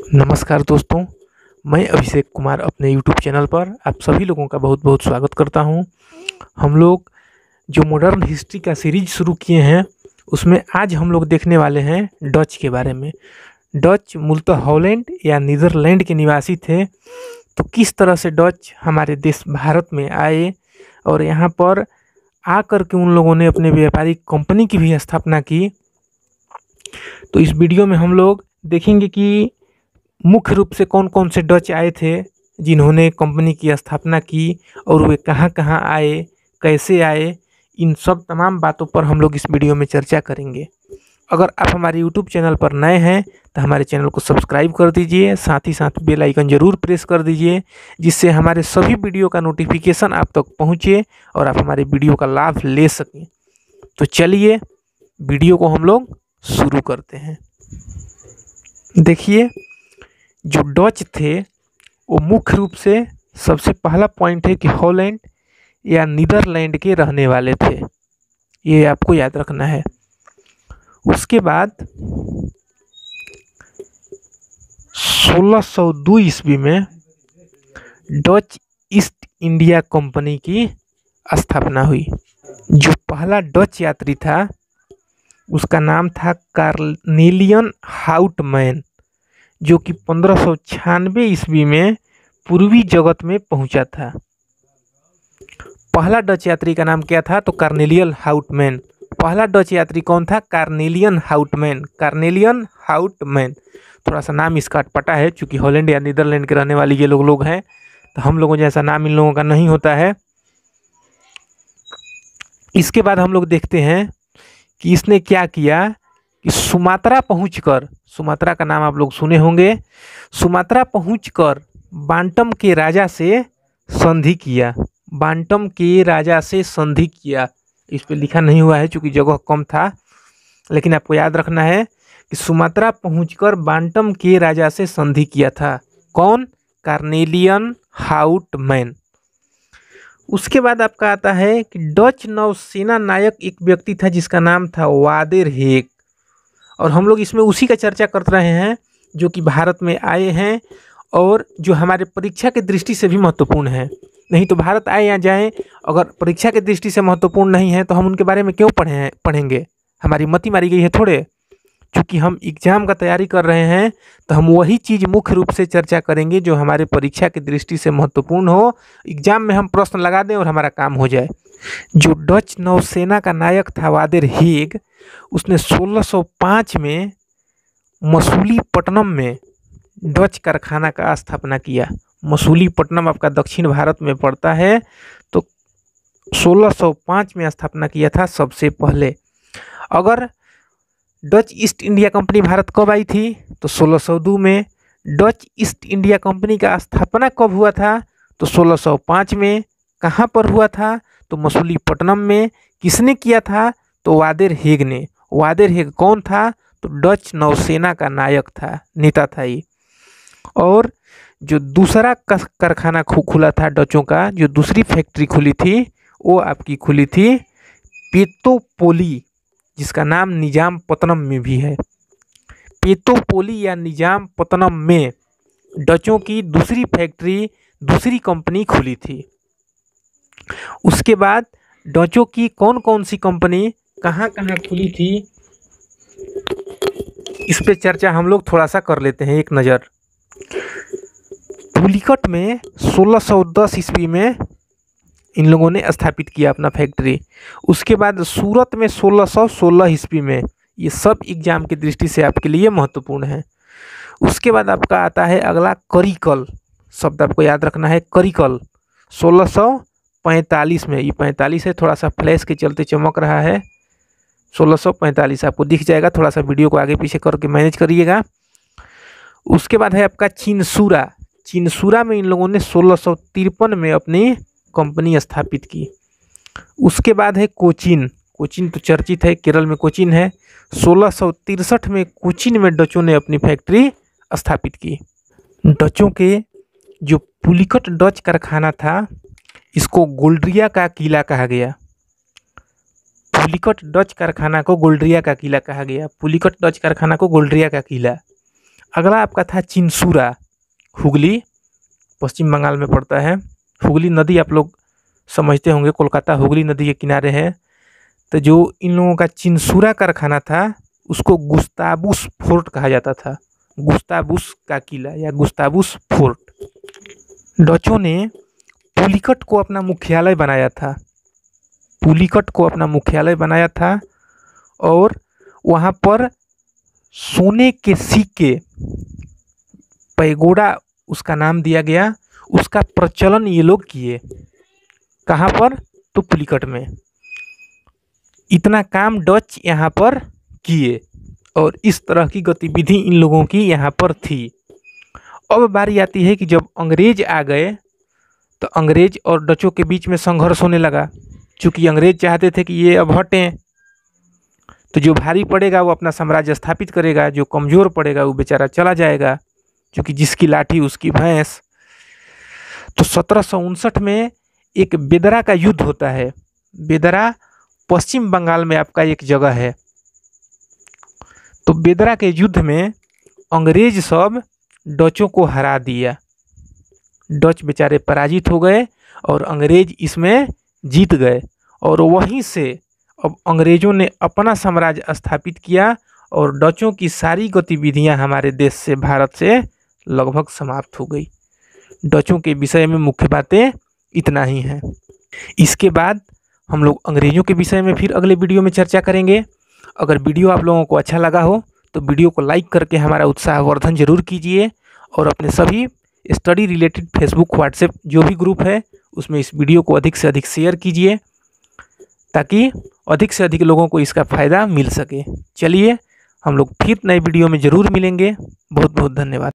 नमस्कार दोस्तों, मैं अभिषेक कुमार अपने YouTube चैनल पर आप सभी लोगों का बहुत बहुत स्वागत करता हूं। हम लोग जो मॉडर्न हिस्ट्री का सीरीज शुरू किए हैं उसमें आज हम लोग देखने वाले हैं डच के बारे में। डच मूलतः हॉलैंड या नीदरलैंड के निवासी थे। तो किस तरह से डच हमारे देश भारत में आए और यहाँ पर आकर के उन लोगों ने अपने व्यापारिक कंपनी की भी स्थापना की। तो इस वीडियो में हम लोग देखेंगे कि मुख्य रूप से कौन कौन से डच आए थे जिन्होंने कंपनी की स्थापना की और वे कहाँ कहाँ आए, कैसे आए, इन सब तमाम बातों पर हम लोग इस वीडियो में चर्चा करेंगे। अगर आप हमारे YouTube चैनल पर नए हैं तो हमारे चैनल को सब्सक्राइब कर दीजिए, साथ ही साथ बेल आइकन ज़रूर प्रेस कर दीजिए जिससे हमारे सभी वीडियो का नोटिफिकेशन आप तक पहुँचे और आप हमारे वीडियो का लाभ ले सकें। तो चलिए वीडियो को हम लोग शुरू करते हैं। देखिए, जो डच थे वो मुख्य रूप से सबसे पहला पॉइंट है कि हॉलैंड या नीदरलैंड के रहने वाले थे, ये आपको याद रखना है। उसके बाद 1602 ईस्वी में डच ईस्ट इंडिया कंपनी की स्थापना हुई। जो पहला डच यात्री था उसका नाम था कार्नेलियन हाउटमैन, जो कि 1596 ईस्वी में पूर्वी जगत में पहुंचा था। पहला डच यात्री का नाम क्या था? तो कार्नेलियन हाउटमैन। पहला डच यात्री कौन था? Carnelian Houtman. कार्नेलियन हाउटमैन, थोड़ा सा नाम इसका अटपटा है क्योंकि हॉलैंड या नीदरलैंड के रहने वाले ये लोग हैं, तो हम लोगों जैसा नाम इन लोगों का नहीं होता है। इसके बाद हम लोग देखते हैं कि इसने क्या किया कि सुमात्रा पहुंचकर, सुमात्रा का नाम आप लोग सुने होंगे, सुमात्रा पहुंचकर बांटम के राजा से संधि किया। बांटम के राजा से संधि किया, इस पे लिखा नहीं हुआ है क्योंकि जगह कम था, लेकिन आपको याद रखना है कि सुमात्रा पहुंचकर बांटम के राजा से संधि किया था। कौन? Carnelian Houtman. उसके बाद आपका आता है कि डच नौसेना नायक एक व्यक्ति था जिसका नाम था वादेर हेग, और हम लोग इसमें उसी का चर्चा कर रहे हैं जो कि भारत में आए हैं और जो हमारे परीक्षा के दृष्टि से भी महत्वपूर्ण है। नहीं तो भारत आए या जाएं, अगर परीक्षा के दृष्टि से महत्वपूर्ण नहीं है तो हम उनके बारे में क्यों पढ़ेंगे? हमारी मति मारी गई है थोड़े। क्योंकि हम एग्जाम का तैयारी कर रहे हैं तो हम वही चीज़ मुख्य रूप से चर्चा करेंगे जो हमारे परीक्षा की दृष्टि से महत्वपूर्ण हो, एग्जाम में हम प्रश्न लगा दें और हमारा काम हो जाए। जो डच नौसेना का नायक था वादेर हेग, उसने 1605 में मसूलीपट्टनम में डच कारखाना का स्थापना किया। मसूलीपट्टनम आपका दक्षिण भारत में पड़ता है, तो 1605 में स्थापना किया था सबसे पहले। अगर Dutch east India company Bharat कब आई थी? तो 1602 में। डच ईस्ट इंडिया कंपनी का स्थापना कब हुआ था? तो 1605 में। कहाँ पर हुआ था? तो मसूलीपट्टनम में। किसने किया था? तो वादेर हेग ने। वादेर हेग कौन था? तो डच नौसेना का नायक था, नेता था ये। और जो दूसरा कारखाना खुला था डचों का, जो दूसरी फैक्ट्री खुली थी वो आपकी खुली थी पेतोपोली, जिसका नाम निजामपट्टनम में भी है। पेतोपोली या निजामपट्टनम में डचों की दूसरी फैक्ट्री, दूसरी कंपनी खुली थी। उसके बाद डचों की कौन कौन सी कंपनी कहाँ कहाँ खुली थी, इस पे चर्चा हम लोग थोड़ा सा कर लेते हैं, एक नज़र। पुलिकट में 1610 ईस्वी में इन लोगों ने स्थापित किया अपना फैक्ट्री। उसके बाद सूरत में 1616 ईस्वी में। ये सब एग्जाम की दृष्टि से आपके लिए महत्वपूर्ण है। उसके बाद आपका आता है अगला करिकल, शब्द आपको याद रखना है, करिकल 1645 में। ये 45 है, थोड़ा सा फ्लैश के चलते चमक रहा है। 1645 आपको दिख जाएगा, थोड़ा सा वीडियो को आगे पीछे करके मैनेज करिएगा। उसके बाद है आपका चिनसूरा। चिनसूरा में इन लोगों ने 1653 में अपनी कंपनी स्थापित की। उसके बाद है कोचीन। कोचीन तो चर्चित है, केरल में कोचीन है। 1663 में कोचीन में डचों ने अपनी फैक्ट्री स्थापित की। डचों के जो पुलिकट डच कारखाना था, इसको गोल्ड्रिया का किला कहा गया। पुलिकट डच कारखाना को गोल्ड्रिया का किला कहा गया। पुलिकट डच कारखाना को गोल्ड्रिया का किला। अगला आपका था चिनसूरा, हुगली, पश्चिम बंगाल में पड़ता है। हुगली नदी आप लोग समझते होंगे, कोलकाता हुगली नदी के किनारे है। तो जो इन लोगों का चिनसूरा कारखाना था उसको गुस्ताबुस फोर्ट कहा जाता था, गुस्ताबुस का किला या गुस्ताबुस फोर्ट। डचों ने पुलिकट को अपना मुख्यालय बनाया था, पुलिकट को अपना मुख्यालय बनाया था और वहाँ पर सोने के सिक्के, पैगोडा उसका नाम दिया गया, उसका प्रचलन ये लोग किए। कहाँ पर? तो पुलिकट में। इतना काम डच यहाँ पर किए और इस तरह की गतिविधि इन लोगों की यहाँ पर थी। अब बारी आती है कि जब अंग्रेज आ गए तो अंग्रेज और डचों के बीच में संघर्ष होने लगा, क्योंकि अंग्रेज चाहते थे कि ये अब हटें, तो जो भारी पड़ेगा वो अपना साम्राज्य स्थापित करेगा, जो कमज़ोर पड़ेगा वो बेचारा चला जाएगा, क्योंकि जिसकी लाठी उसकी भैंस। तो 1759 में एक बेदरा का युद्ध होता है। बेदरा पश्चिम बंगाल में आपका एक जगह है। तो बेदरा के युद्ध में अंग्रेज सब डचों को हरा दिया, डच बेचारे पराजित हो गए और अंग्रेज इसमें जीत गए। और वहीं से अब अंग्रेज़ों ने अपना साम्राज्य स्थापित किया और डचों की सारी गतिविधियां हमारे देश से, भारत से लगभग समाप्त हो गई। डचों के विषय में मुख्य बातें इतना ही हैं। इसके बाद हम लोग अंग्रेज़ों के विषय में फिर अगले वीडियो में चर्चा करेंगे। अगर वीडियो आप लोगों को अच्छा लगा हो तो वीडियो को लाइक करके हमारा उत्साहवर्धन जरूर कीजिए और अपने सभी स्टडी रिलेटेड फेसबुक, व्हाट्सएप जो भी ग्रुप है उसमें इस वीडियो को अधिक से अधिक शेयर कीजिए, ताकि अधिक से अधिक लोगों को इसका फ़ायदा मिल सके। चलिए हम लोग फिर नए वीडियो में ज़रूर मिलेंगे। बहुत बहुत धन्यवाद।